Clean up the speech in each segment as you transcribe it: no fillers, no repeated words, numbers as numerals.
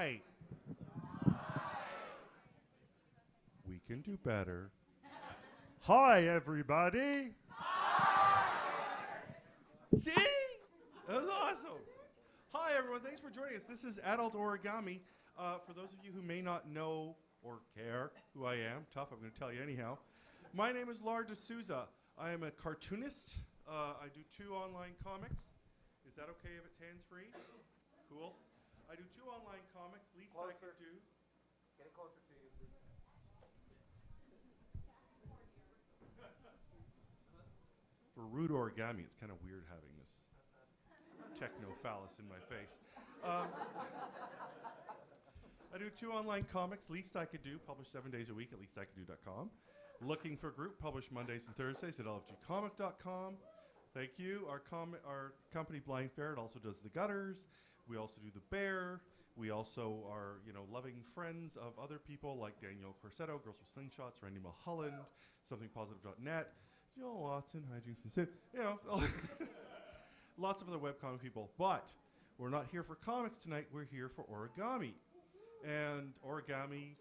Hi. We can do better. Hi, everybody. See? That was awesome. Hi, everyone. Thanks for joining us. This is Adult Origami. For those of you who may not know or care who I am, tough, I'm going to tell you anyhow. My name is deSouza. I am a cartoonist. I do 2 online comics. Is that okay if it's hands-free? Cool. I do 2 online comics. Least I could do. Get it closer to you, please. For rude origami, it's kind of weird having this techno-phallus in my face. I do 2 online comics, Least I Could Do, published 7 days a week at leasticouldddo.com. Looking for Group, published Mondays and Thursdays at lfgcomic.com. Thank you. Our company, Blind Ferret, also does the Gutters. We also do the Bear. We also are, loving friends of other people like Danielle Corsetto, Girls with Slingshots, Randy Mulholland, SomethingPositive.net, Joel Watson, Hijinks and Sid, lots of other webcomic people. But we're not here for comics tonight. We're here for origami. And origami,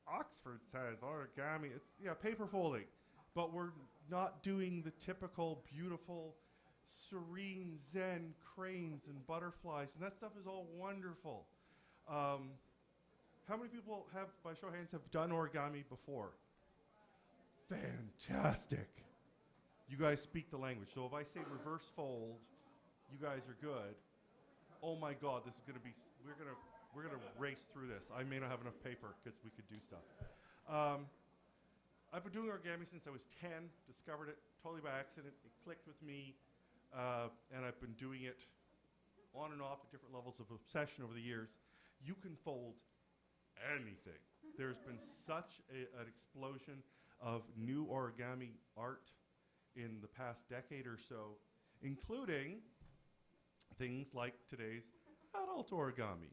Oxford says origami, it's paper folding. But we're not doing the typical beautiful, serene Zen cranes and butterflies, and that stuff is all wonderful. How many people have, by show of hands, have done origami before? Fantastic. You guys speak the language. So if I say reverse fold, you guys are good. Oh my God, this is going to be, we're going to race through this. I may not have enough paper because we could do stuff. I've been doing origami since I was 10, discovered it totally by accident. It clicked with me, and I've been doing it on and off at different levels of obsession over the years. You can fold anything. There's been such an explosion of new origami art in the past decade or so, including things like today's adult origami.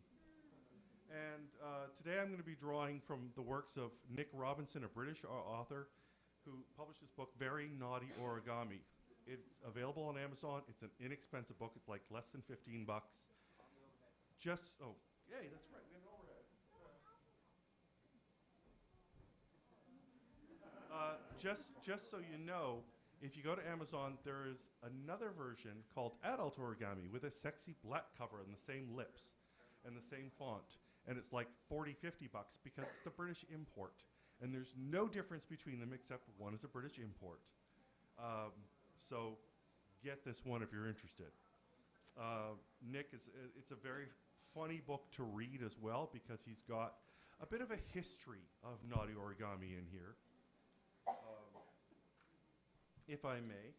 And today I'm going to be drawing from the works of Nick Robinson, a British author who published this book, Very Naughty Origami. It's available on Amazon. It's an inexpensive book. It's like less than $15. Yay, that's right. We have an overhead. Just so you know, if you go to Amazon, there is another version called Adult Origami with a sexy black cover and the same lips and the same font. And it's like $40, $50 because it's the British import. And there's no difference between them except one is a British import. So get this one if you're interested. Nick, it's a very funny book to read as well because he's got a bit of a history of naughty origami in here. If I may.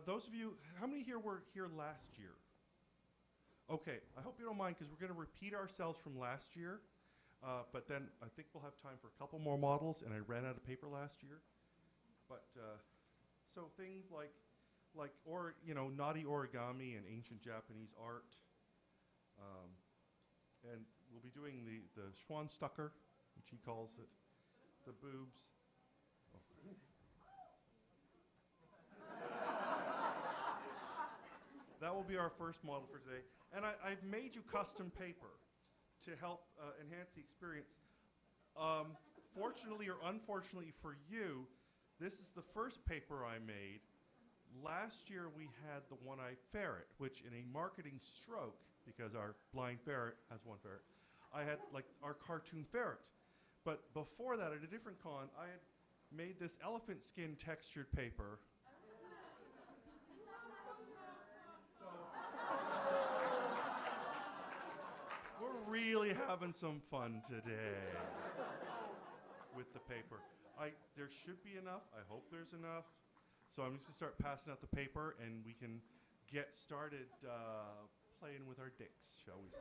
Those of you, how many here were here last year? Okay, I hope you don't mind because we're going to repeat ourselves from last year, but then I think we'll have time for a couple more models, and I ran out of paper last year. But so things like naughty origami and ancient Japanese art, and we'll be doing the Schwanstucker, which he calls it, the boobs. That will be our first model for today. And I've made you custom paper to help enhance the experience. Fortunately or unfortunately for you, this is the first paper I made. Last year we had the one-eyed ferret, which in a marketing stroke, because our blind ferret has one ferret, I had like our cartoon ferret. But before that, at a different con, I had made this elephant skin textured paper. We're really having some fun today with the paper. There should be enough. I hope there's enough. So I'm just going to start passing out the paper, and we can get started playing with our dicks, shall we say.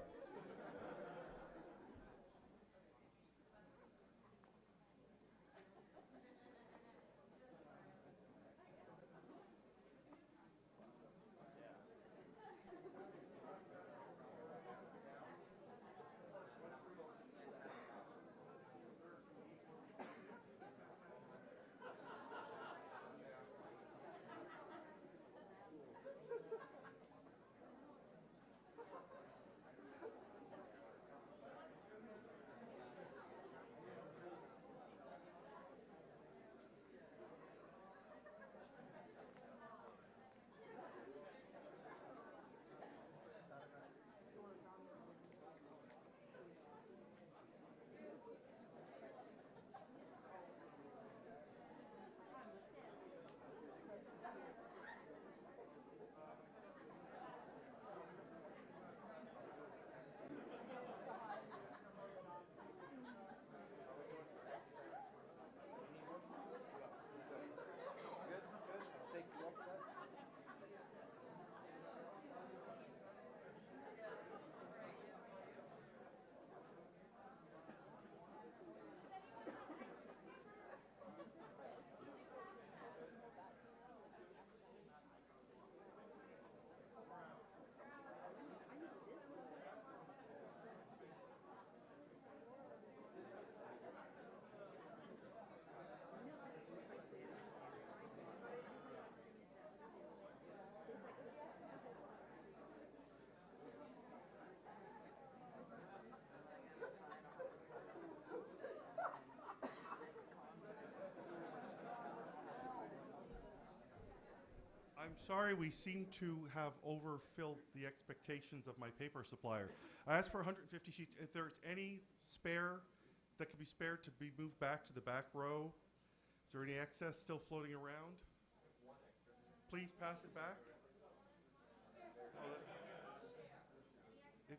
I'm sorry, we seem to have overfilled the expectations of my paper supplier. I asked for 150 sheets. If there's any spare that can be spared to be moved back to the back row, is there any excess still floating around? Please pass it back. Oh, if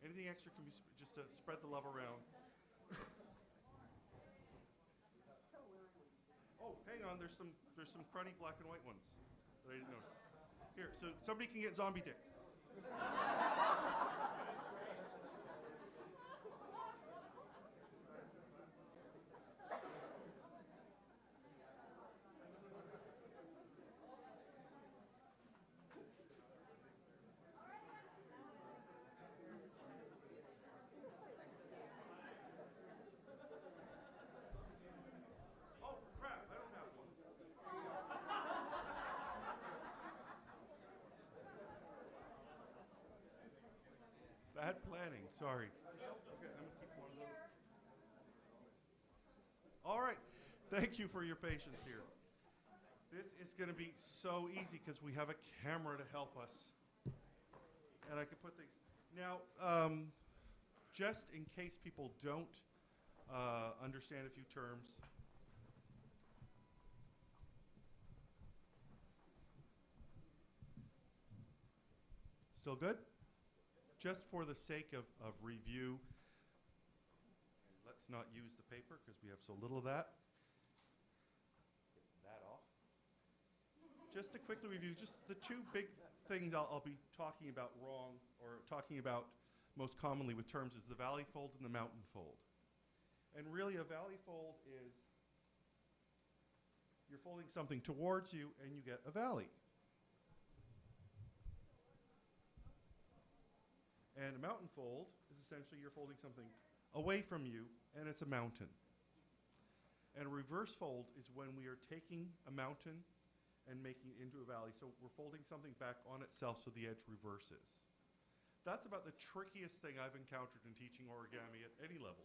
anything extra can be just to spread the love around. Oh, hang on. There's some cruddy black and white ones that I didn't notice. Here, so somebody can get zombie dicks. Oh, crap, I don't have one. Bad planning, sorry. Okay, I'm gonna keep one of those. All right, thank you for your patience here. This is gonna be so easy because we have a camera to help us. And I can put things. Now, just in case people don't understand a few terms. Still good? Just for the sake of review, and let's not use the paper because we have so little of that. Get that off. Just to quickly review, just the two big things I'll be talking about wrong, or talking about most commonly with terms, is the valley fold and the mountain fold. And really a valley fold is you're folding something towards you and you get a valley. And a mountain fold is essentially you're folding something away from you and it's a mountain. And a reverse fold is when we are taking a mountain and making it into a valley. So we're folding something back on itself so the edge reverses. That's about the trickiest thing I've encountered in teaching origami at any level,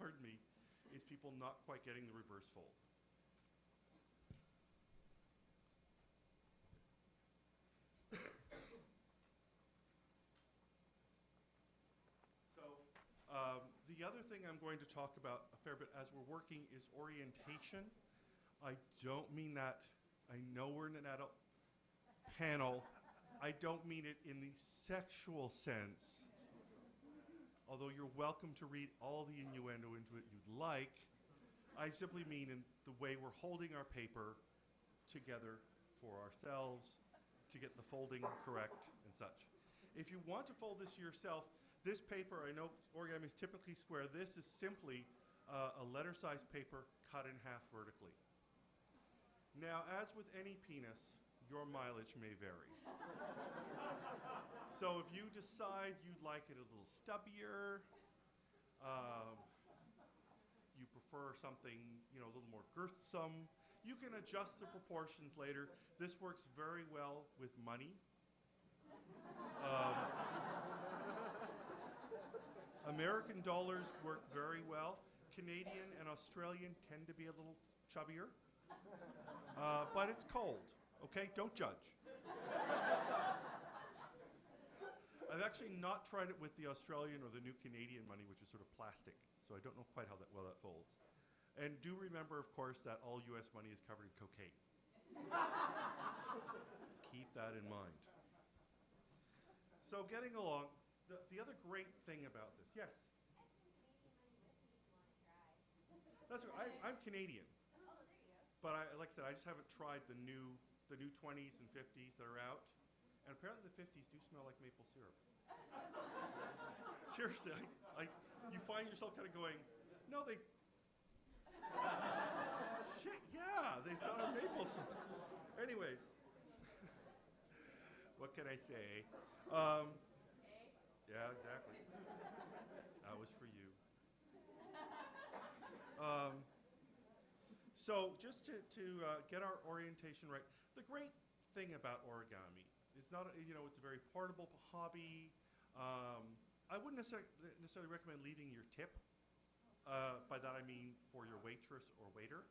pardon me, is people not quite getting the reverse fold. The other thing I'm going to talk about a fair bit as we're working is orientation. I don't mean that. I know we're in an adult panel. I don't mean it in the sexual sense. Although you're welcome to read all the innuendo into it you'd like. I simply mean in the way we're holding our paper together for ourselves to get the folding correct and such. If you want to fold this yourself, this paper, I know origami is typically square. This is simply a letter-sized paper cut in half vertically. Now, as with any penis, your mileage may vary. So if you decide you'd like it a little stubbier, you prefer something, a little more girthsome, you can adjust the proportions later. This works very well with money. American dollars work very well. Canadian and Australian tend to be a little chubbier. But it's cold, okay? Don't judge. I've actually not tried it with the Australian or the new Canadian money, which is sort of plastic. So I don't know quite how well that folds. And do remember, of course, that all US money is covered in cocaine. Keep that in mind. So getting along, the other great thing about this, yes? That's right, I'm Canadian. But like I said, I just haven't tried the new 20s and 50s that are out. And apparently the 50s do smell like maple syrup. Seriously, you find yourself kind of going, no, they... Shit, yeah, they've got a maple syrup. Anyways, what can I say? Yeah, exactly. That was for you. So just to get our orientation right, the great thing about origami is not, it's a very portable hobby. I wouldn't necessarily recommend leaving your tip By that I mean for your waitress or waiter.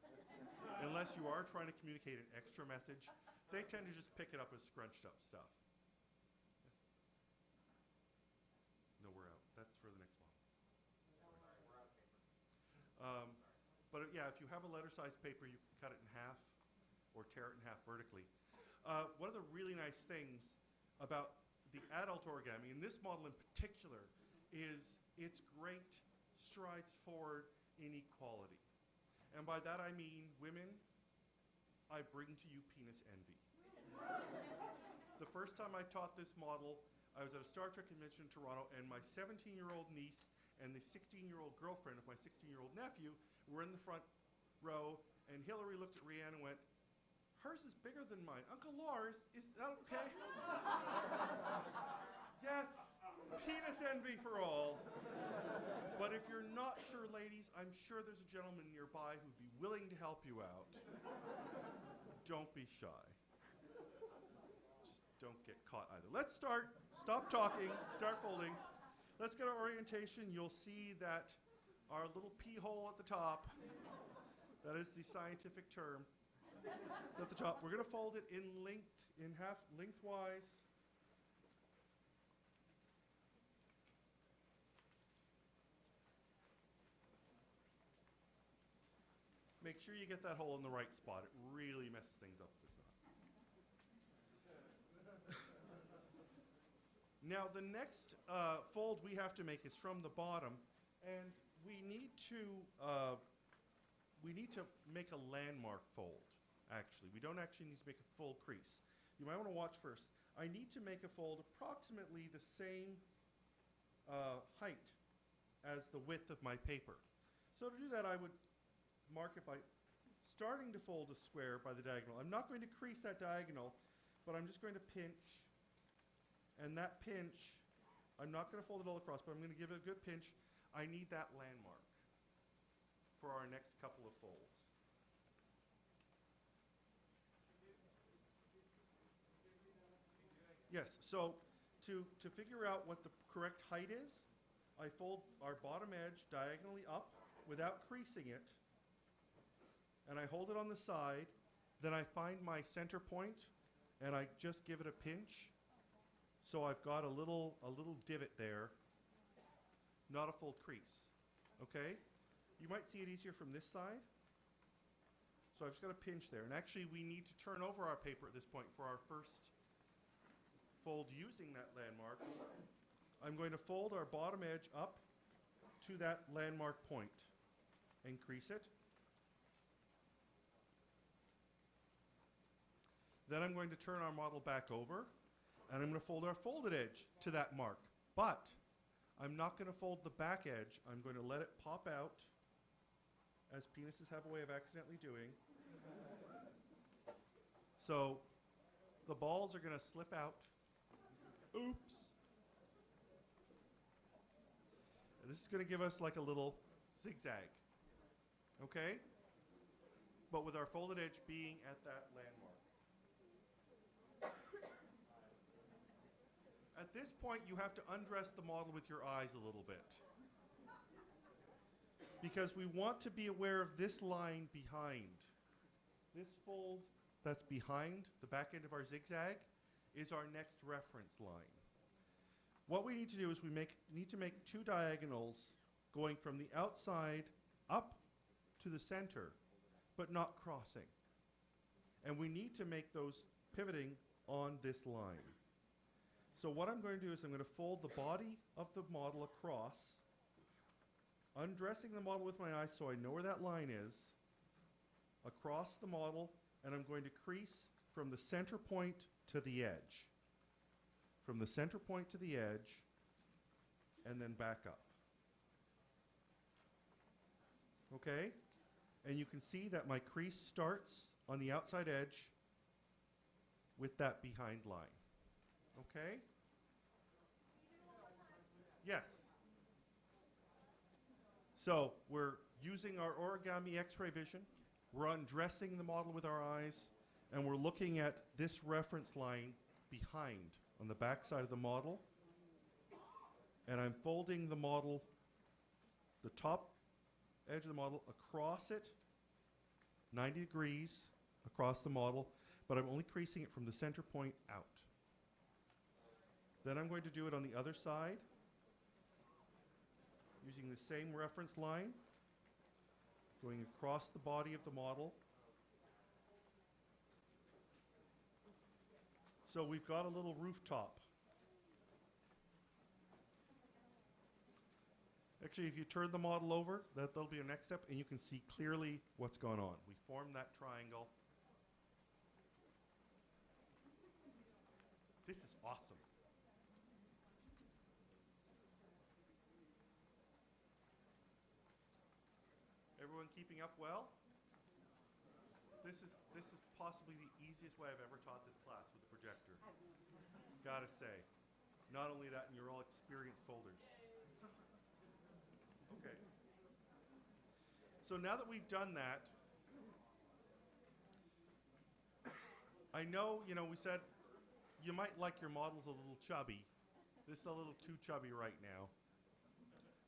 Unless you are trying to communicate an extra message, they tend to just pick it up as scrunched up stuff. No, we're out. That's for the next one. But yeah, if you have a letter-sized paper, you can cut it in half or tear it in half vertically. One of the really nice things about the adult origami, and this model in particular, is its great strides forward in equality. And by that I mean, women, I bring to you penis envy. The first time I taught this model, I was at a Star Trek convention in Toronto, and my 17-year-old niece and the 16-year-old girlfriend of my 16-year-old nephew were in the front row, and Hillary looked at Rianne and went, "Hers is bigger than mine. Uncle Lars, is that okay?" Yes, penis envy for all. But if you're not sure, ladies, I'm sure there's a gentleman nearby who'd be willing to help you out. Don't be shy. Just don't get caught either. Let's start. Stop talking. Start folding. Let's get our orientation. You'll see that our little pee hole at the top, that is the scientific term, at the top. We're going to fold it in half lengthwise. Make sure you get that hole in the right spot. It really messes things up if it's not. Now the next fold we have to make is from the bottom, and we need to make a landmark fold. Actually, we don't actually need to make a full crease. You might want to watch first. I need to make a fold approximately the same height as the width of my paper. So to do that, I would mark it by starting to fold a square by the diagonal. I'm not going to crease that diagonal, but I'm just going to pinch. And that pinch, I'm not going to fold it all across, but I'm going to give it a good pinch. I need that landmark for our next couple of folds. Yes, so to figure out what the correct height is, I fold our bottom edge diagonally up without creasing it, and I hold it on the side. Then I find my center point, and I just give it a pinch. So I've got a little divot there, not a full crease. Okay? You might see it easier from this side. So I've just got a pinch there. And actually, we need to turn over our paper at this point for our first fold using that landmark. I'm going to fold our bottom edge up to that landmark point and crease it. Then I'm going to turn our model back over, and I'm going to fold our folded edge to that mark. But I'm not going to fold the back edge. I'm going to let it pop out, as penises have a way of accidentally doing. So the balls are going to slip out. Oops. And this is going to give us like a little zigzag. Okay? But with our folded edge being at that landmark. At this point, you have to undress the model with your eyes a little bit. Because we want to be aware of this line behind. This fold that's behind the back end of our zigzag is our next reference line. What we need to do is we need to make two diagonals going from the outside up to the center, but not crossing. And we need to make those pivoting on this line. So what I'm going to do is I'm going to fold the body of the model across, undressing the model with my eyes so I know where that line is, across the model, and I'm going to crease from the center point to the edge. From the center point to the edge, and then back up. Okay? And you can see that my crease starts on the outside edge with that behind line. Okay? Yes. So we're using our origami X-ray vision. We're undressing the model with our eyes, and we're looking at this reference line behind on the back side of the model. And I'm folding the model, the top edge of the model across it, 90 degrees across the model, but I'm only creasing it from the center point out. Then I'm going to do it on the other side, using the same reference line, going across the body of the model. So we've got a little rooftop. Actually, if you turn the model over, that'll be your next step, and you can see clearly what's going on. We formed that triangle. This is awesome. Everyone keeping up well? This is possibly the easiest way I've ever taught this class with a projector. Gotta say. Not only that, and you're all experienced folders. Okay. So now that we've done that, I know, we said you might like your models a little chubby. This is a little too chubby right now.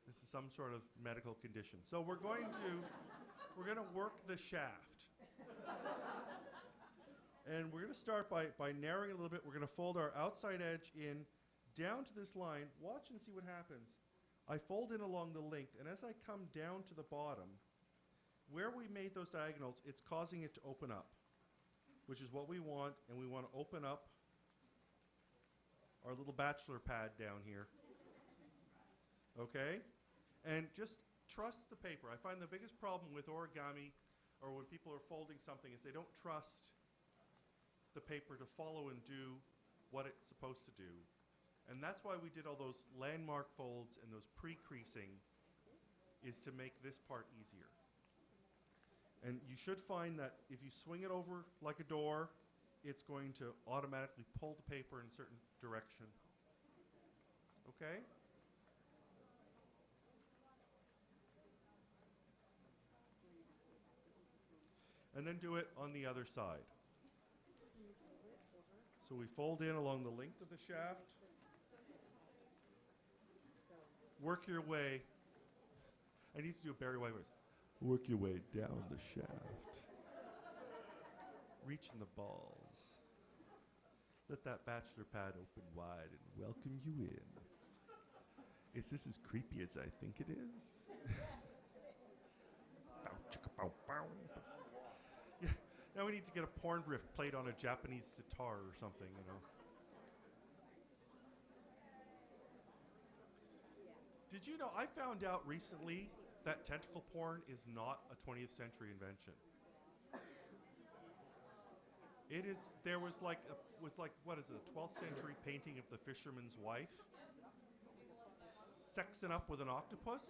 This is some sort of medical condition. So we're going to work the shaft. And we're going to start by narrowing it a little bit. We're going to fold our outside edge in down to this line. Watch and see what happens. I fold in along the length, and as I come down to the bottom, where we made those diagonals, it's causing it to open up, which is what we want, and we want to open up our little bachelor pad down here. Okay? And just trust the paper. I find the biggest problem with origami, or when people are folding something, is they don't trust the paper to follow and do what it's supposed to do. And that's why we did all those landmark folds and those pre-creasing, is to make this part easier. And you should find that if you swing it over like a door, it's going to automatically pull the paper in a certain direction. Okay? And then do it on the other side. So we fold in along the length of the shaft. Work your way. I need to do a Barry White voice. Work your way down the shaft. Reach in the balls. Let that bachelor pad open wide and welcome you in. Is this as creepy as I think it is? Bow, chicka, bow, bow. Yeah, now we need to get a porn riff played on a Japanese sitar or something, Did you know, I found out recently that tentacle porn is not a 20th century invention. It is, there was like, what is it, a 12th century painting of the fisherman's wife sexing up with an octopus?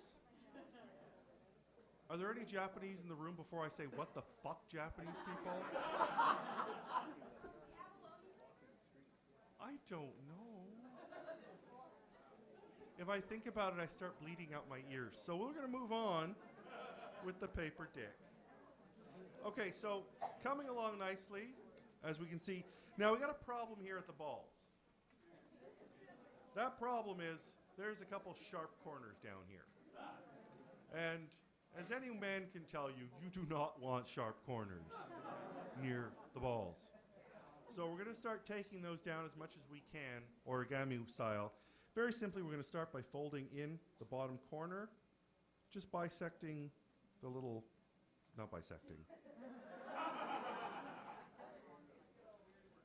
Are there any Japanese in the room before I say, what the fuck, Japanese people? I don't know. If I think about it, I start bleeding out my ears. So we're going to move on with the paper dick. Okay, so coming along nicely, as we can see. Now we got a problem here at the balls. That problem is there's a couple sharp corners down here. And as any man can tell you, you do not want sharp corners near the balls. So we're going to start taking those down as much as we can, origami style. Very simply, we're going to start by folding in the bottom corner, just bisecting the little, not bisecting.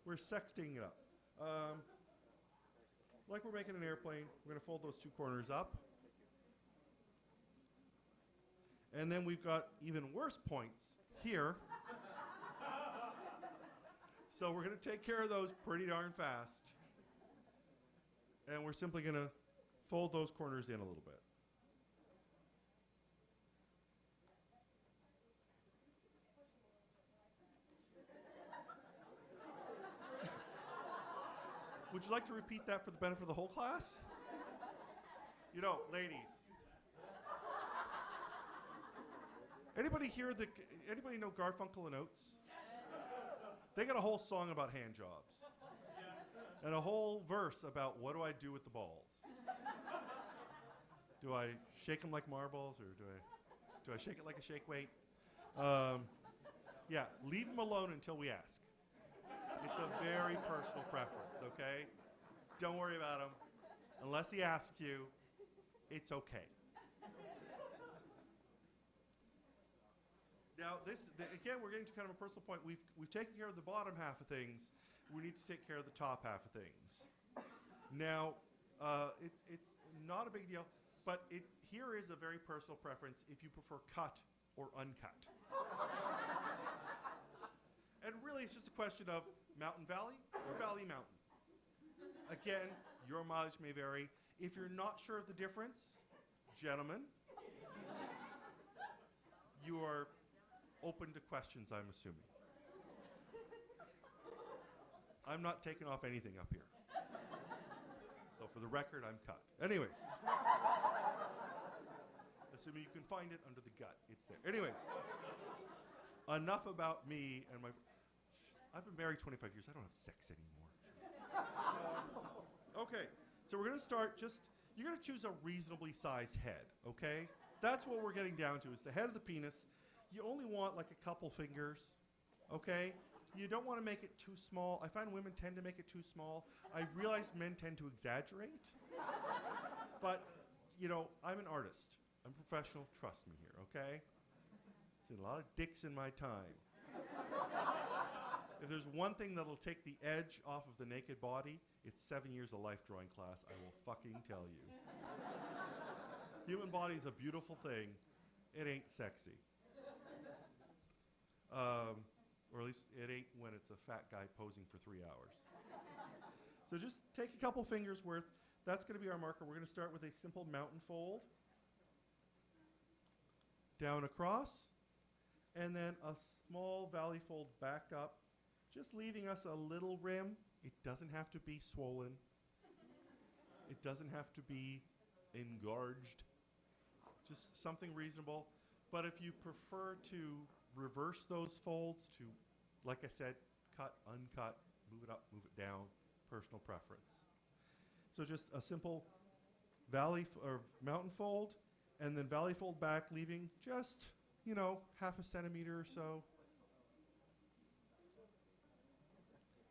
We're sexting it up. Like we're making an airplane, we're going to fold those two corners up. And then we've got even worse points here. So we're going to take care of those pretty darn fast. And we're simply going to fold those corners in a little bit. Would you like to repeat that for the benefit of the whole class? You know, ladies. Anybody know Garfunkel and Oates? They got a whole song about hand jobs. And a whole verse about what do I do with the balls. Do I shake them like marbles or do I? Do I shake it like a shake weight? Yeah, leave him alone until we ask. It's a very personal preference, okay? Don't worry about him. Unless he asks you, it's okay. Now, again, we're getting to kind of a personal point. We've taken care of the bottom half of things. We need to take care of the top half of things. Now, it's not a big deal, but here is a very personal preference if you prefer cut or uncut. And really, it's just a question of mountain valley or valley mountain. Again, your mileage may vary. If you're not sure of the difference, gentlemen, you are open to questions, I'm assuming. I'm not taking off anything up here. Though for the record, I'm cut. Anyways. Assuming you can find it under the gut. It's there. Anyways. Enough about me and my... I've been married 25 years. I don't have sex anymore. Okay. So we're going to start you're going to choose a reasonably sized head, okay? That's what we're getting down to, is the head of the penis. You only want like a couple fingers, okay? You don't want to make it too small. I find women tend to make it too small. I realize men tend to exaggerate. But, you know, I'm an artist. I'm a professional. Trust me here, okay? I've seen a lot of dicks in my time. If there's one thing that'll take the edge off of the naked body, it's 7 years of life drawing class, I will fucking tell you. Human body is a beautiful thing. It ain't sexy. Or at least it ain't when it's a fat guy posing for 3 hours. So just take a couple fingers worth. That's going to be our marker. We're going to start with a simple mountain fold. Down across. And then a small valley fold back up. Just leaving us a little rim. It doesn't have to be swollen. It doesn't have to be engorged. Just something reasonable. But if you prefer to reverse those folds to, like I said, cut, uncut, move it up, move it down, personal preference. So just a simple valley or mountain fold, and then valley fold back, leaving just, you know, half a centimeter or so.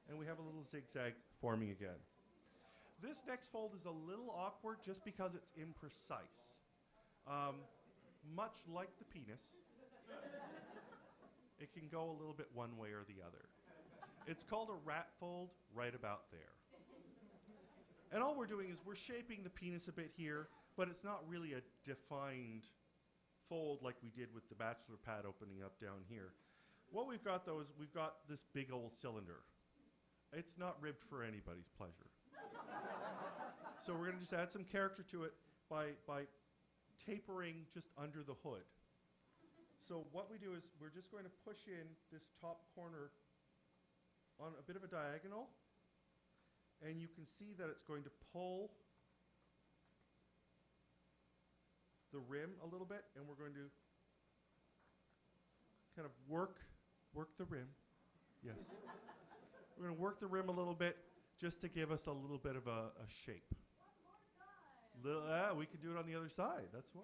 And we have a little zigzag forming again. This next fold is a little awkward just because it's imprecise. Much like the penis, it can go a little bit one way or the other. It's called a rat fold, right about there. And all we're doing is we're shaping the penis a bit here, but it's not really a defined fold like we did with the bachelor pad opening up down here. What we've got, though, is we've got this big old cylinder. It's not ribbed for anybody's pleasure. So we're going to just add some character to it by tapering just under the hood. So what we do is we're just going to push in this top corner on a bit of a diagonal, and you can see that it's going to pull the rim a little bit, and we're going to kind of work the rim. Yes. We're going to work the rim a little bit just to give us a little bit of a shape. We can do it on the other side. That's why.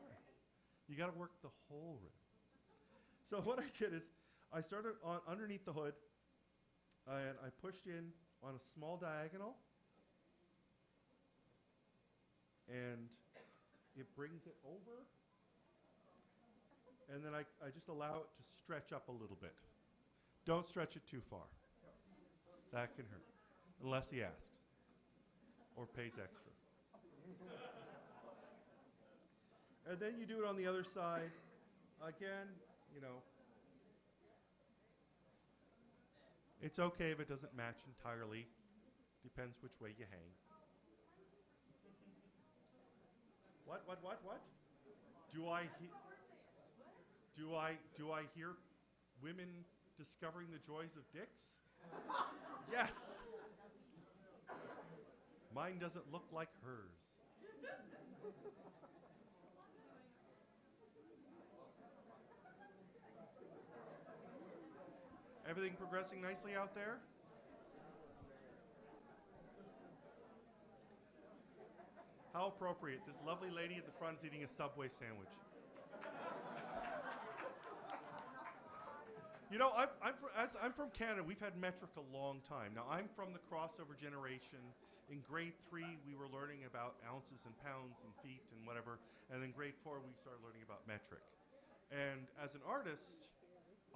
You got to work the whole rim. So what I did is I started on underneath the hood, and I pushed in on a small diagonal, and it brings it over, and then I just allow it to stretch up a little bit. Don't stretch it too far. That can hurt, unless he asks or pays extra. And then you do it on the other side. Again, you know, it's okay if it doesn't match entirely. Depends which way you hang. What? Do I hear women discovering the joys of dicks? Yes. Mine doesn't look like hers. Everything progressing nicely out there? How appropriate. This lovely lady at the front is eating a Subway sandwich. You know, I'm from Canada. We've had metric a long time. Now, I'm from the crossover generation. In grade 3, we were learning about ounces and pounds and feet and whatever. And in grade 4, we started learning about metric. And as an artist,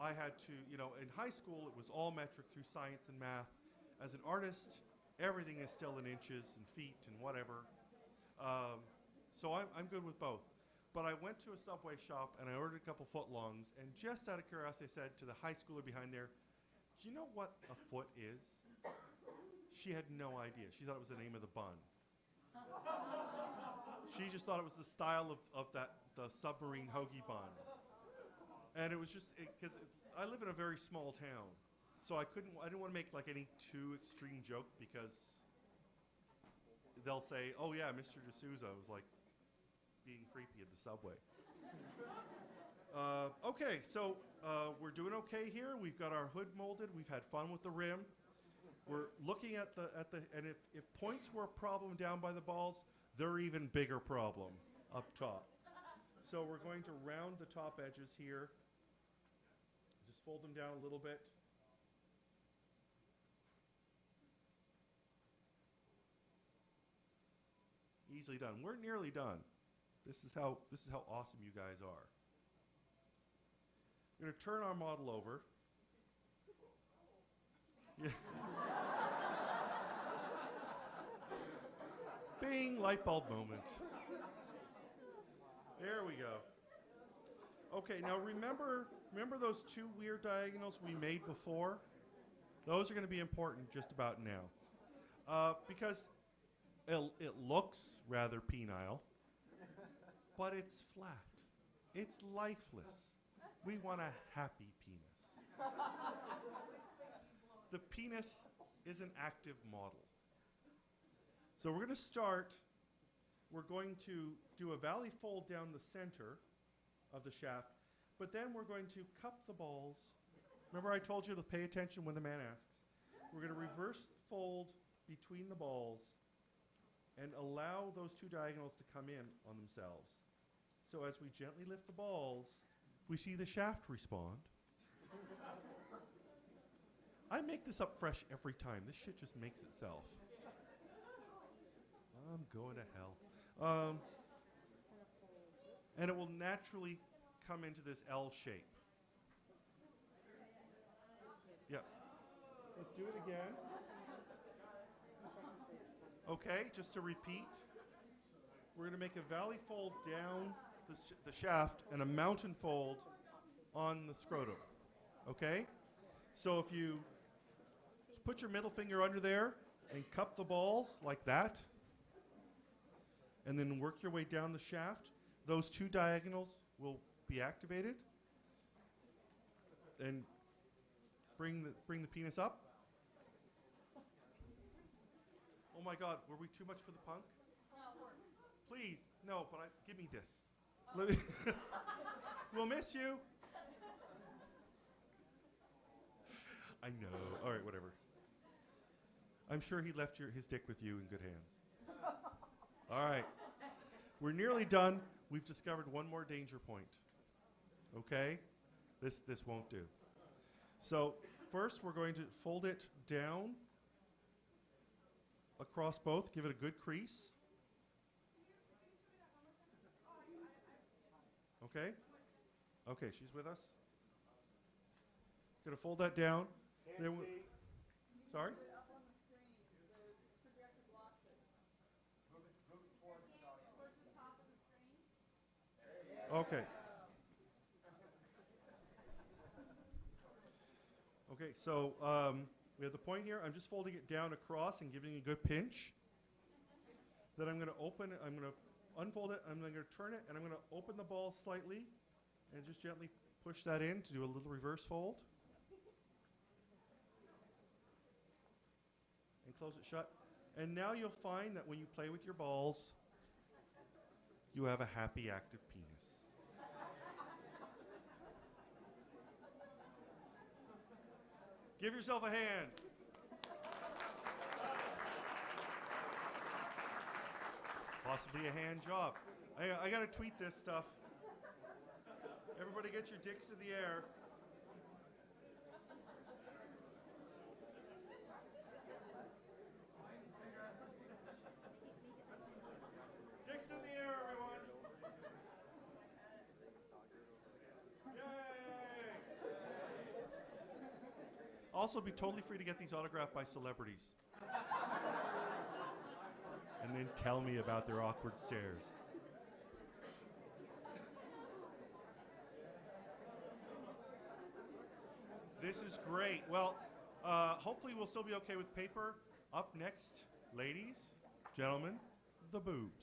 I had to, you know, in high school, it was all metric through science and math. As an artist, everything is still in inches and feet and whatever. So I'm good with both. But I went to a Subway shop and I ordered a couple footlongs, and just out of curiosity, I said to the high schooler behind there, "Do you know what a foot is?" She had no idea. She thought it was the name of the bun. She just thought it was the style of the submarine hoagie bun. And it was just, because I live in a very small town, so I didn't want to make like any too extreme joke, because they'll say, "Oh yeah, Mr. deSouza was like being creepy at the Subway." Okay, so we're doing okay here. We've got our hood molded. We've had fun with the rim. We're looking at the and if points were a problem down by the balls, they're even bigger problem up top. So we're going to round the top edges here. Just fold them down a little bit. Easily done. We're nearly done. This is how awesome you guys are. We're going to turn our model over. Yeah. Bing, light bulb moment. There we go. Okay, now remember those two weird diagonals we made before? Those are going to be important just about now. Because it looks rather penile, but it's flat. It's lifeless. We want a happy penis. The penis is an active model. So we're going to start. We're going to do a valley fold down the center of the shaft, but then we're going to cup the balls. Remember I told you to pay attention when the man asks. We're going to reverse fold between the balls and allow those two diagonals to come in on themselves. So as we gently lift the balls, we see the shaft respond. I make this up fresh every time. This shit just makes itself. I'm going to hell. And it will naturally come into this L shape. Yep. Let's do it again. Okay, just to repeat, we're going to make a valley fold down the shaft and a mountain fold on the scrotum. Okay? So if you put your middle finger under there and cup the balls like that, and then work your way down the shaft, those two diagonals will be activated. And bring the penis up. Oh my God, were we too much for the punk? Please, no, but give me this. Let me we'll miss you. I know. All right, whatever. I'm sure he left his dick with you in good hands. All right. We're nearly done. We've discovered one more danger point. Okay? This won't do. So first we're going to fold it down across both. Give it a good crease. Okay? Okay, she's with us. Gonna fold that down. Then sorry? Okay. Okay, so we have the point here. I'm just folding it down across and giving it a good pinch. Then I'm going to open it. I'm going to unfold it. I'm going to turn it, and I'm going to open the ball slightly and just gently push that in to do a little reverse fold. And close it shut. And now you'll find that when you play with your balls, you have a happy, active penis. Give yourself a hand. Possibly a hand job. I got to tweet this stuff. Everybody get your dicks in the air. Also, be totally free to get these autographed by celebrities. And then tell me about their awkward stares. This is great. Well, hopefully we'll still be okay with paper. Up next, ladies, gentlemen, the boobs.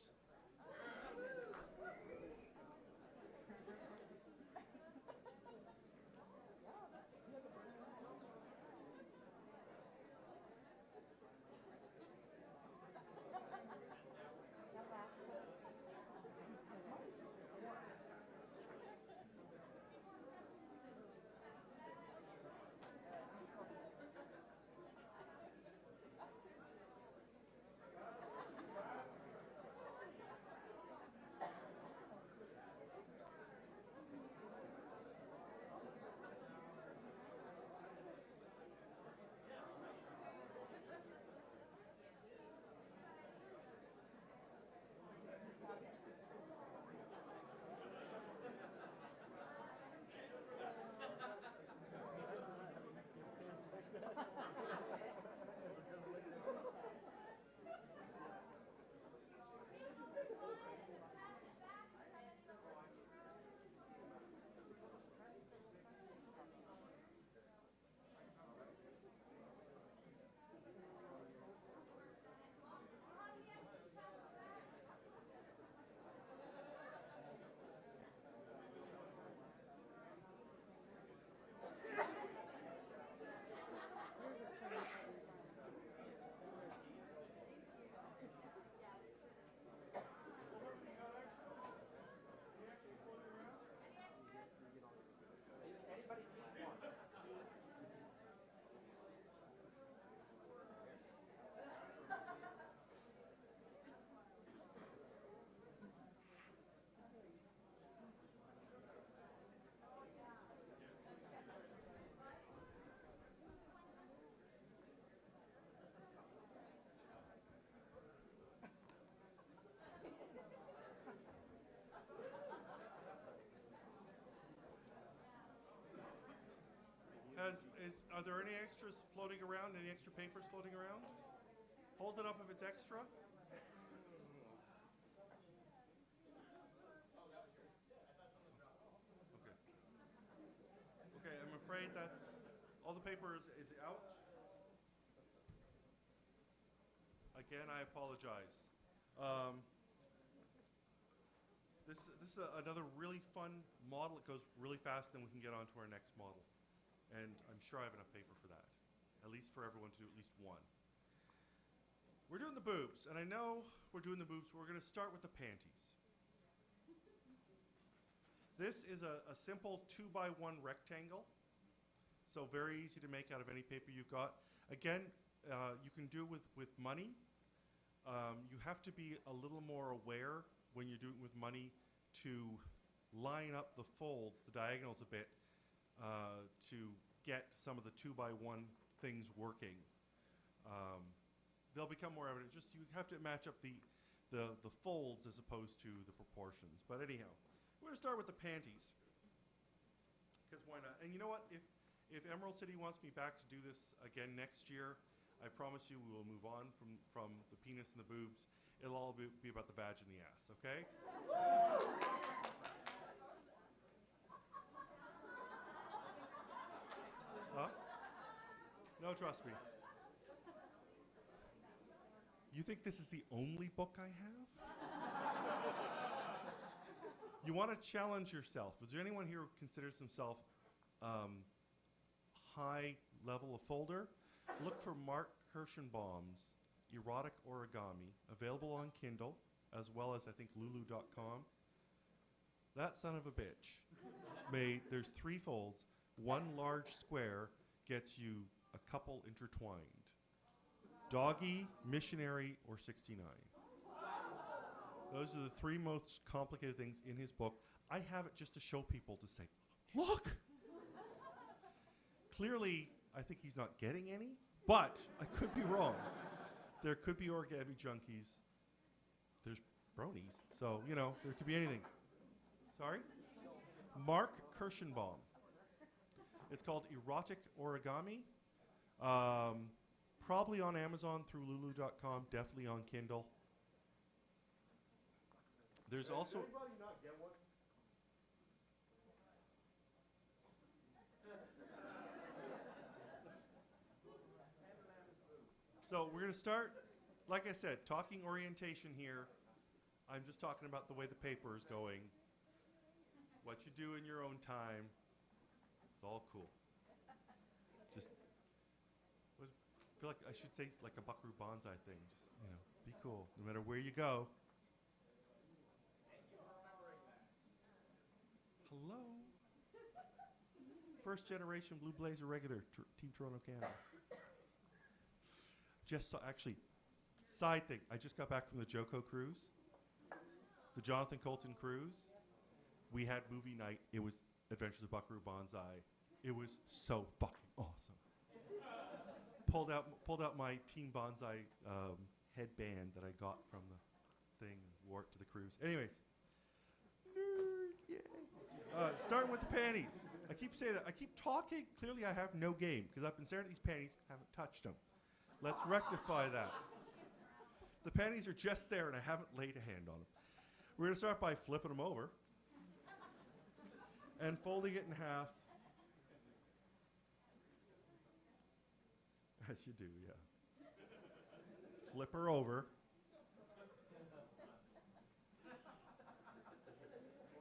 Are there any extras floating around? Any extra papers floating around? Hold it up if it's extra. Okay. Okay, I'm afraid that's all the paper is out. Again, I apologize. This is another really fun model. It goes really fast, and we can get on to our next model. And I'm sure I have enough paper for that, at least for everyone to do at least one. We're doing the boobs, and I know we're doing the boobs, but we're going to start with the panties. This is a simple 2x1 rectangle, so very easy to make out of any paper you've got. Again, you can do it with money. You have to be a little more aware when you're doing it with money to line up the folds, the diagonals a bit, to get some of the 2x1 things working. They'll become more evident. Just you have to match up the folds as opposed to the proportions. But anyhow, we're going to start with the panties, because why not? And you know what? If Emerald City wants me back to do this again next year, I promise you we will move on from the penis and the boobs. It'll all be about the badge and the ass, okay? Huh? No, trust me. You think this is the only book I have? You want to challenge yourself. Is there anyone here who considers himself high level of folder? Look for Mark Kirschenbaum's Erotic Origami, available on Kindle, as well as I think Lulu.com. That son of a bitch there's 3 folds. One large square gets you a couple intertwined. Doggy, missionary, or 69. Those are the 3 most complicated things in his book. I have it just to show people, to say, look! Clearly, I think he's not getting any, but I could be wrong. There could be origami junkies. There's bronies. So, you know, there could be anything. Sorry? Mark Kirschenbaum. It's called Erotic Origami. Probably on Amazon through Lulu.com, definitely on Kindle. There's also... Does anybody not get one? So we're going to start, like I said, talking orientation here. I'm just talking about the way the paper is going. What you do in your own time. It's all cool. Just, I feel like I should say like a buckaroo bonsai thing. Just, you know, be cool, no matter where you go. Hello. First generation Blue Blazer regular, Team Toronto, Canada. Just saw, actually, side thing, I just got back from the Joko cruise, the Jonathan Colton cruise. We had movie night. It was Adventures of Buckaroo Banzai. It was so fucking awesome. Pulled out my Team Bonsai headband that I got from the thing, wore it to the cruise. Anyways, nerd, yay. Starting with the panties. I keep saying that. I keep talking. Clearly, I have no game because I've been staring at these panties, haven't touched them. Let's rectify that. The panties are just there, and I haven't laid a hand on them. We're going to start by flipping them over and folding it in half. As you do, yeah. Flip her over.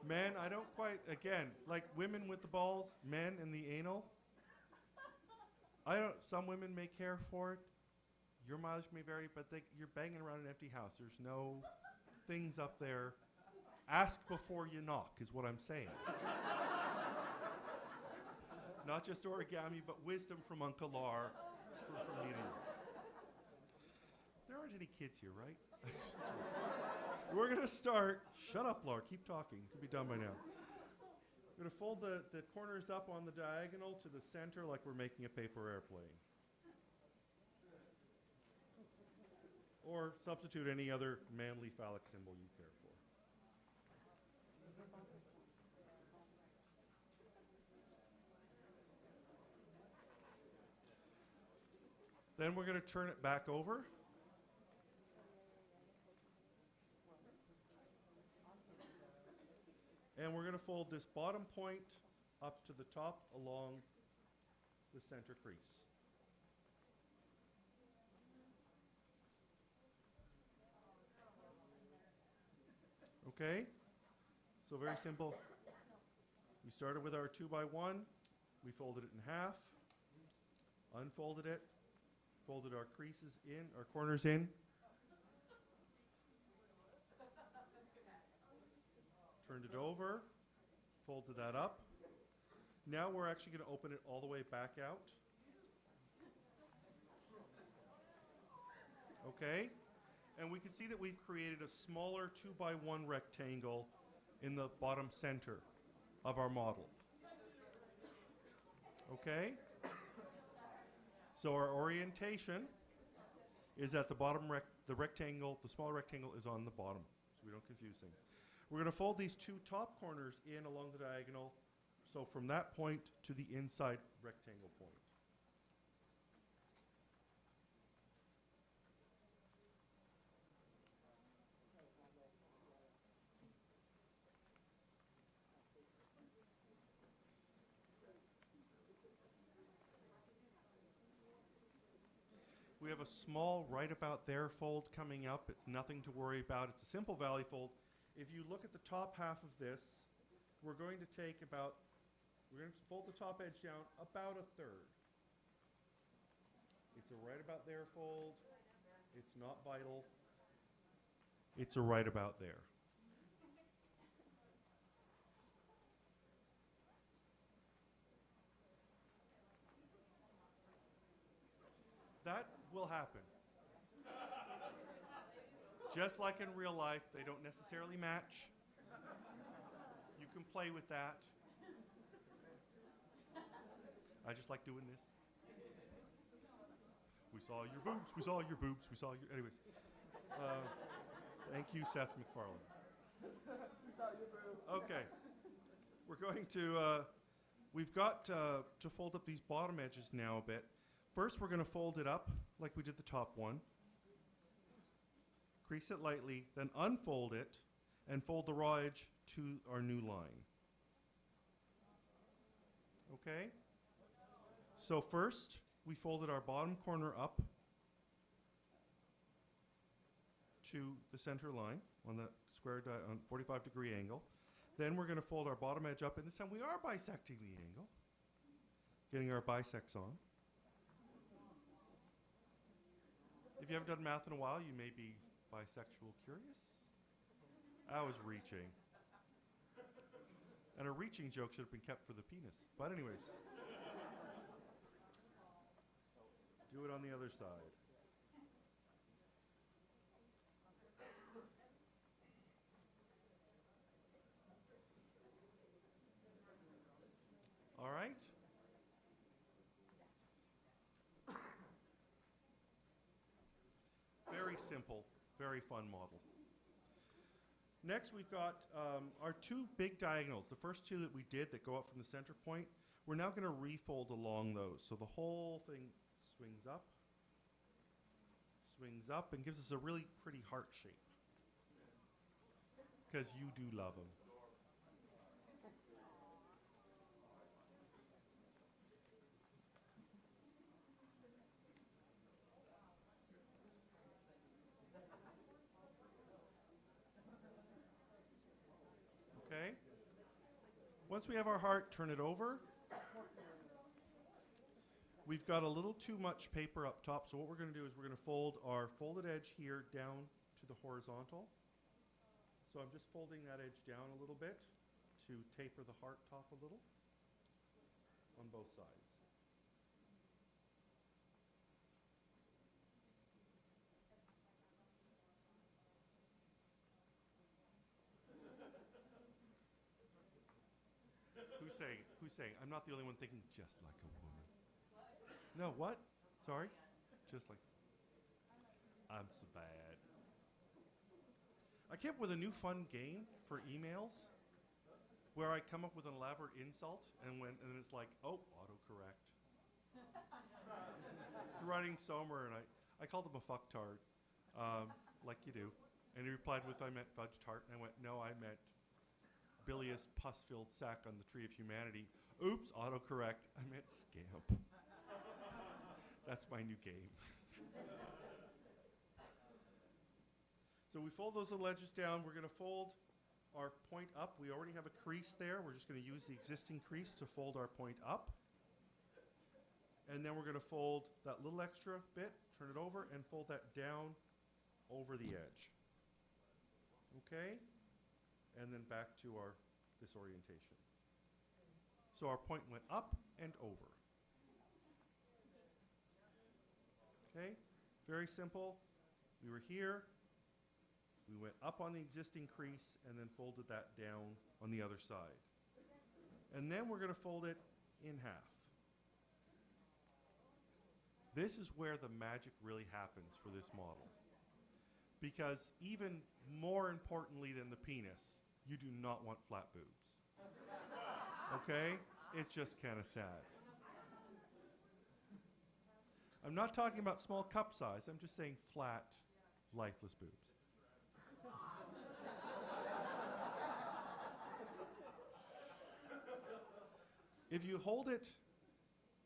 Men, I don't quite, again, like women with the balls, men in the anal. Some women may care for it. Your mileage may vary, but you're banging around an empty house. There's no things up there. Ask before you knock is what I'm saying. Not just origami, but wisdom from Uncle Lar from meeting you. There aren't any kids here, right? We're going to start. Shut up, Lar. Keep talking. Could be done by now. We're going to fold the corners up on the diagonal to the center like we're making a paper airplane. Or substitute any other manly phallic symbol you care for. Then we're going to turn it back over. And we're going to fold this bottom point up to the top along the center crease. Okay? So very simple. We started with our 2x1. We folded it in half, unfolded it, folded our creases in, our corners in. Turned it over, folded that up. Now we're actually going to open it all the way back out. Okay? And we can see that we've created a smaller 2x1 rectangle in the bottom center of our model. Okay? So our orientation is at the bottom, the smaller rectangle is on the bottom, so we don't confuse things. We're going to fold these two top corners in along the diagonal, so from that point to the inside rectangle point. We have a small right about there fold coming up. It's nothing to worry about. It's a simple valley fold. If you look at the top half of this, we're going to fold the top edge down about a third. It's a right about there fold. It's not vital. It's a right about there. That will happen. Just like in real life, they don't necessarily match. You can play with that. I just like doing this. We saw your boobs, we saw your boobs, we saw your... Anyways. Thank you, Seth MacFarlane. Okay. We're going to... we've got to fold up these bottom edges now a bit. First, we're going to fold it up like we did the top one. Crease it lightly, then unfold it and fold the raw edge to our new line. Okay? So first, we folded our bottom corner up to the center line on that square on 45-degree angle. Then we're going to fold our bottom edge up, and this time we are bisecting the angle, getting our bisects on. If you haven't done math in a while, you may be bisexual curious. I was reaching. And a reaching joke should have been kept for the penis. But anyways. Do it on the other side. All right. Very simple, very fun model. Next, we've got our two big diagonals. The first two that we did that go up from the center point, we're now going to refold along those. So the whole thing swings up, and gives us a really pretty heart shape. Because you do love them. Okay? Once we have our heart, turn it over. We've got a little too much paper up top, so what we're going to do is we're going to fold our folded edge here down to the horizontal. So I'm just folding that edge down a little bit to taper the heart top a little on both sides. Who's saying? I'm not the only one thinking just like a woman. No, what? Sorry? Just like. I'm so bad. I came up with a new fun game for emails where I come up with an elaborate insult and it's like, oh, autocorrect. Writing Somer, and I called him a fucktard, like you do. And he replied with, I meant fudge tart. And I went, no, I meant bilious pus-filled sack on the tree of humanity. Oops, autocorrect. I meant scamp. That's my new game. So we fold those little edges down. We're going to fold our point up. We already have a crease there. We're just going to use the existing crease to fold our point up. And then we're going to fold that little extra bit, turn it over, and fold that down over the edge. Okay? And then back to this orientation. So our point went up and over. Okay? Very simple. We were here. We went up on the existing crease and then folded that down on the other side. And then we're going to fold it in half. This is where the magic really happens for this model. Because even more importantly than the penis, you do not want flat boobs. Okay? It's just kind of sad. I'm not talking about small cup size. I'm just saying flat, lifeless boobs. If you hold it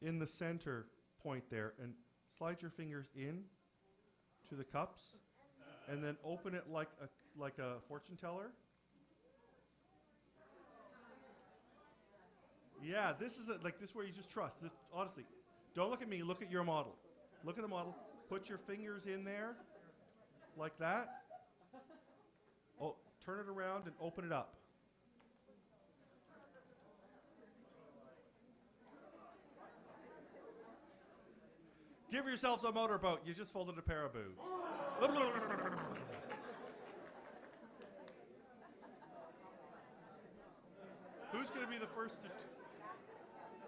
in the center point there and slide your fingers in to the cups and then open it like a fortune teller. Yeah, this is this where you just trust. This, honestly, don't look at me. Look at your model. Look at the model. Put your fingers in there like that. Oh, turn it around and open it up. Give yourselves a motorboat. You just folded a pair of boobs. Who's going to be the first to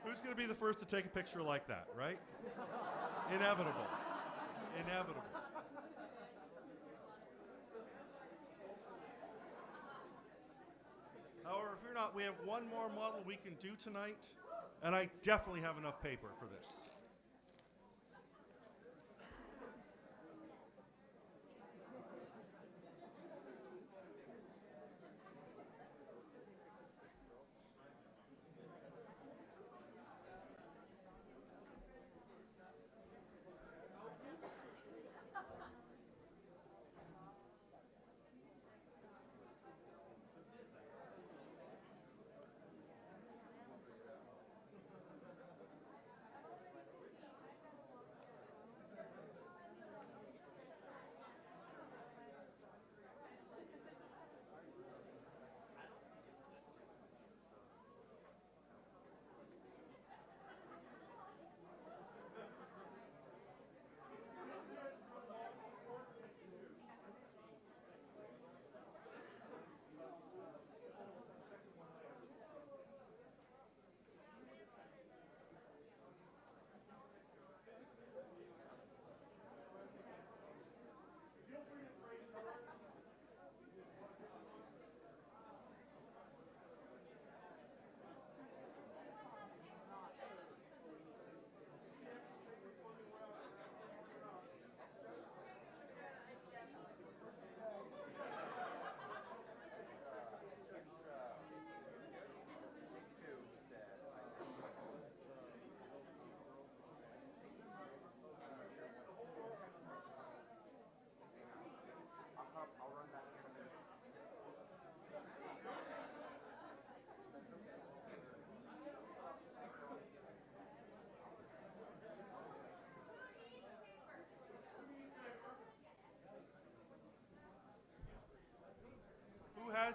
Who's going to be the first to take a picture like that, right? Inevitable. Inevitable. However, if you're not, we have one more model we can do tonight, and I definitely have enough paper for this.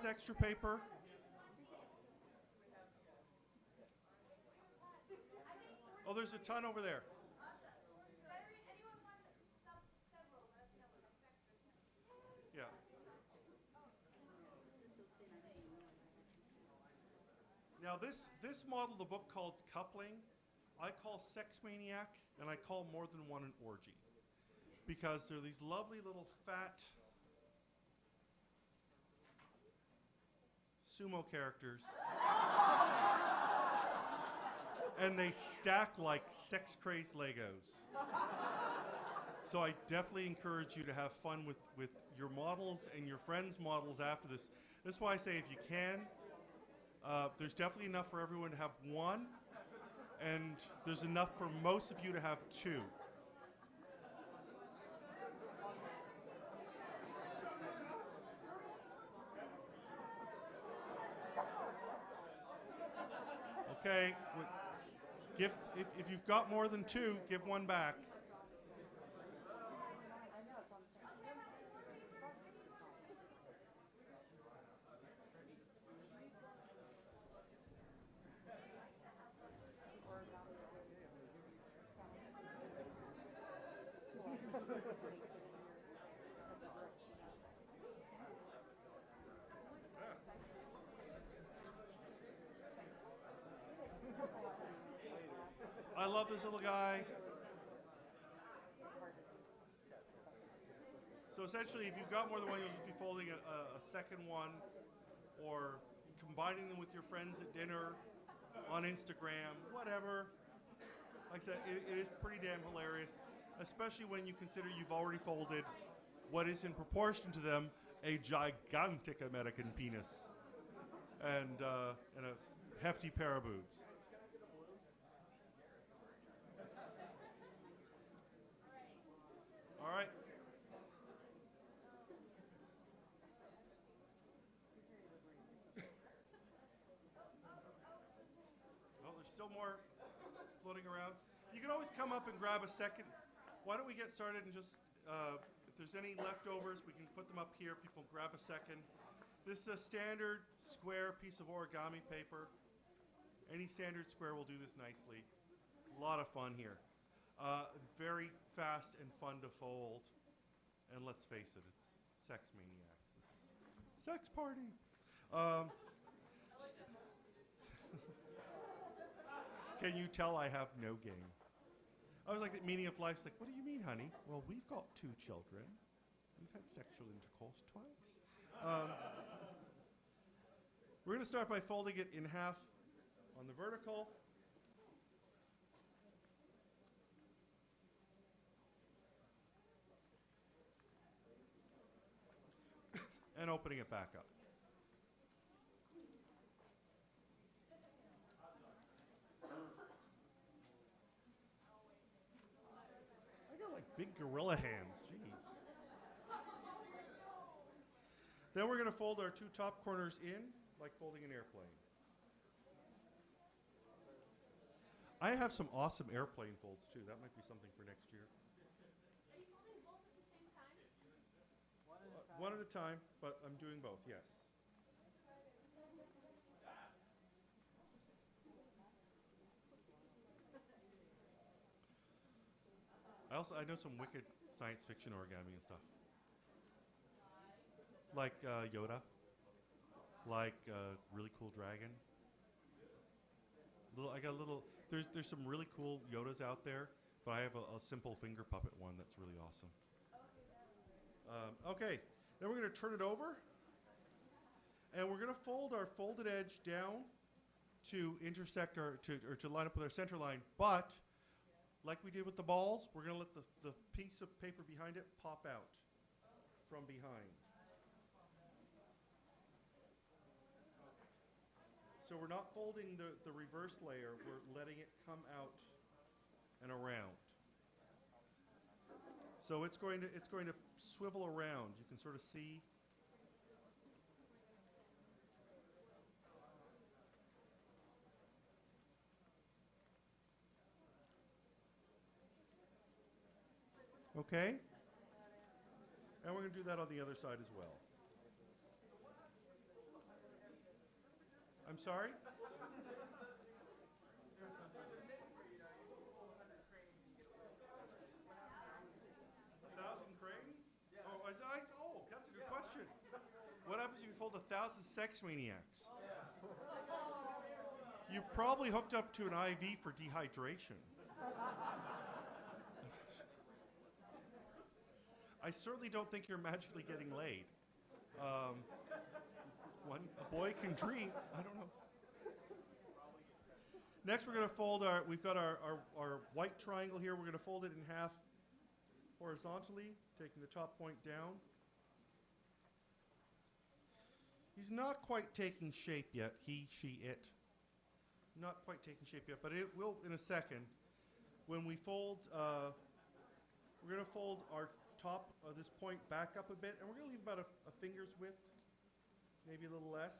has extra paper? Oh, there's a ton over there. Yeah. Now this model, the book called Coupling, I call Sex Maniac, and I call More Than One an Orgy. Because they're these lovely little fat sumo characters. And they stack like sex-crazed Legos. So I definitely encourage you to have fun with your models and your friends' models after this. That's why I say if you can, there's definitely enough for everyone to have one, and there's enough for most of you to have two. Okay, if you've got more than two, give one back. I love this little guy. So essentially, if you've got more than one, you'll just be folding a second one, or combining them with your friends at dinner, on Instagram, whatever. Like I said, it is pretty damn hilarious, especially when you consider you've already folded what is in proportion to them a gigantic American penis and a hefty pair of boobs. All right. Well, there's still more floating around. You can always come up and grab a second. Why don't we get started and just, if there's any leftovers, we can put them up here. People grab a second. This is a standard square piece of origami paper. Any standard square will do this nicely. A lot of fun here. Very fast and fun to fold. And let's face it, it's Sex Maniacs. This is sex party. Can you tell I have no game? I was like, the meaning of life's like, what do you mean, honey? Well, we've got 2 children. We've had sexual intercourse twice. We're going to start by folding it in half on the vertical. And opening it back up. I got like big gorilla hands, jeez. Then we're going to fold our 2 top corners in, like folding an airplane. I have some awesome airplane folds too. That might be something for next year. Are you folding both at the same time? One at a time, but I'm doing both, yes. I know some wicked science fiction origami and stuff. Like Yoda. Like really cool dragon. I got a little. There's some really cool Yodas out there, but I have a simple finger puppet one that's really awesome. Okay, then we're going to turn it over, and we're going to fold our folded edge down to intersect or to line up with our center line. But like we did with the balls, we're going to let the piece of paper behind it pop out from behind. So we're not folding the reverse layer, we're letting it come out and around. So it's going to swivel around. You can sort of see. Okay? And we're going to do that on the other side as well. I'm sorry? Oh, that's a good question. What happens if you fold 1,000 sex maniacs? You probably hooked up to an IV for dehydration. I certainly don't think you're magically getting laid. A boy can dream. I don't know. Next, we're going to fold we've got our white triangle here. We're going to fold it in half horizontally, taking the top point down. He's not quite taking shape yet. He, she, it. Not quite taking shape yet, but it will in a second. When we fold, we're going to fold our top of this point back up a bit, and we're going to leave about a finger's width, maybe a little less.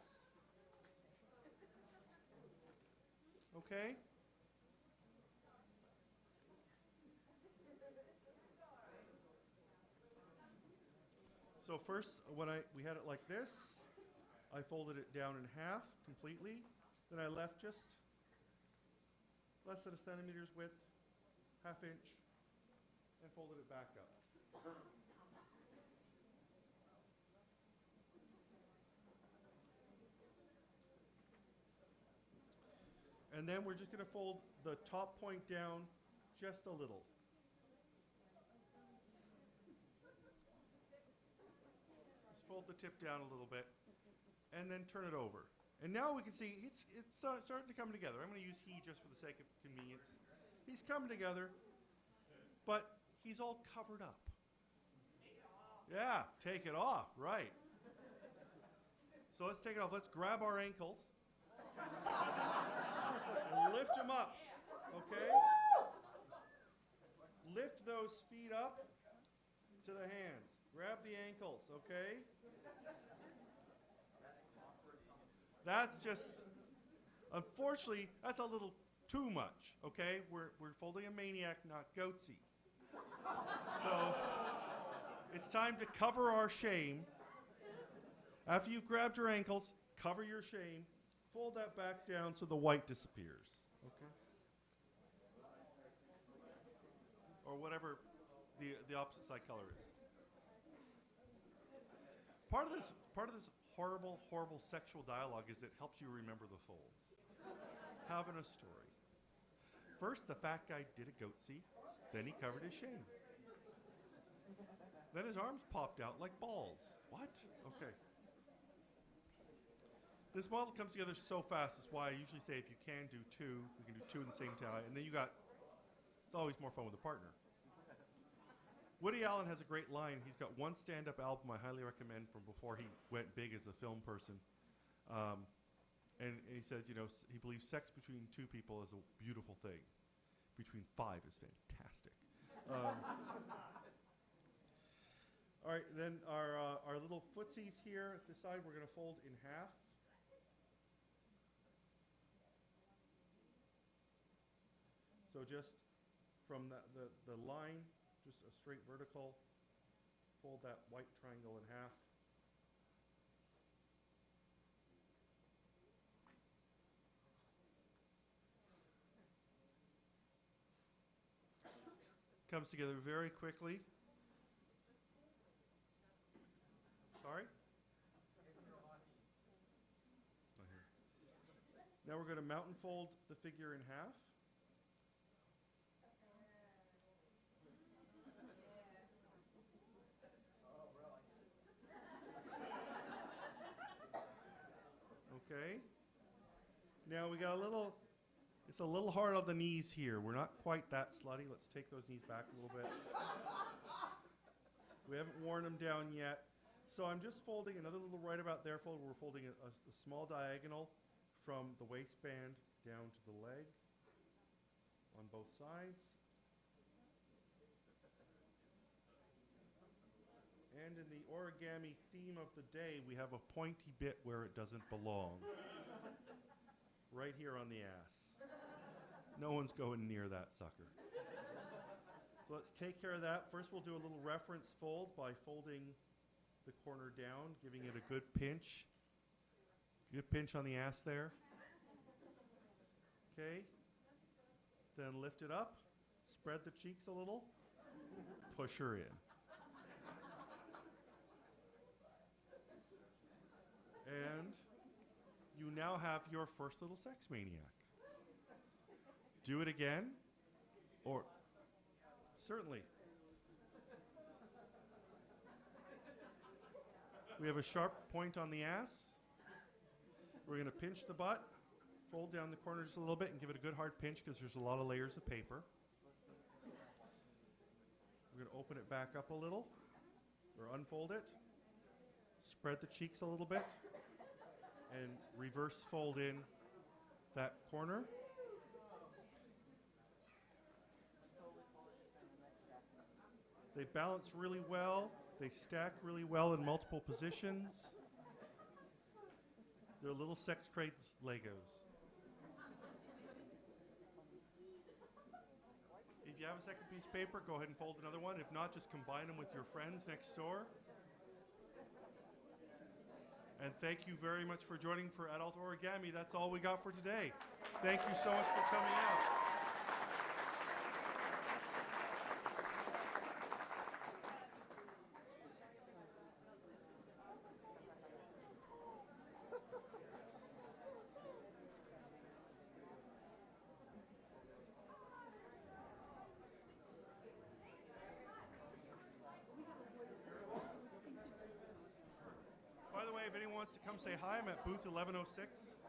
Okay? So first, when we had it like this, I folded it down in half completely. Then I left just less than a centimeter's width, half inch, and folded it back up. And then we're just going to fold the top point down just a little. Just fold the tip down a little bit, and then turn it over. And now we can see it's starting to come together. I'm going to use he just for the sake of convenience. He's coming together, but he's all covered up. Yeah, take it off, right. So let's take it off. Let's grab our ankles and lift them up, okay? Lift those feet up to the hands. Grab the ankles, okay? That's just, unfortunately, that's a little too much, okay? We're folding a maniac, not goatsy. So it's time to cover our shame. After you've grabbed your ankles, cover your shame, fold that back down so the white disappears, okay? Or whatever the opposite side color is. Part of this horrible, horrible sexual dialogue is it helps you remember the folds. Having a story. First, the fat guy did a goatsy, then he covered his shame. Then his arms popped out like balls. What? Okay. This model comes together so fast, that's why I usually say if you can do two, we can do two in the same time, and then it's always more fun with a partner. Woody Allen has a great line. He's got one stand-up album I highly recommend from before he went big as a film person. And he says, he believes sex between two people is a beautiful thing. Between five is fantastic. All right, then our little footsies here at the side, we're going to fold in half. So just from the line, just a straight vertical, fold that white triangle in half. Comes together very quickly. Sorry? Now we're going to mountain fold the figure in half. Okay. Now we got it's a little hard on the knees here. We're not quite that slutty. Let's take those knees back a little bit. We haven't worn them down yet. So I'm just folding another little right about there fold. We're folding a small diagonal from the waistband down to the leg on both sides. And in the origami theme of the day, we have a pointy bit where it doesn't belong. Right here on the ass. No one's going near that sucker. So let's take care of that. First we'll do a little reference fold by folding the corner down, giving it a good pinch. Good pinch on the ass there. Okay. Then lift it up. Spread the cheeks a little. Push her in. And you now have your first little sex maniac. Do it again. Or certainly. We have a sharp point on the ass. We're going to pinch the butt, fold down the corner just a little bit and give it a good hard pinch because there's a lot of layers of paper. We're going to open it back up a little or unfold it. Spread the cheeks a little bit and reverse fold in that corner. They balance really well. They stack really well in multiple positions. They're little sex crates Legos. If you have a second piece of paper, go ahead and fold another one. If not, just combine them with your friends next door. And thank you very much for joining for Adult Origami. That's all we got for today. Thank you so much for coming out. By the way, if anyone wants to come say hi, I'm at booth 1106.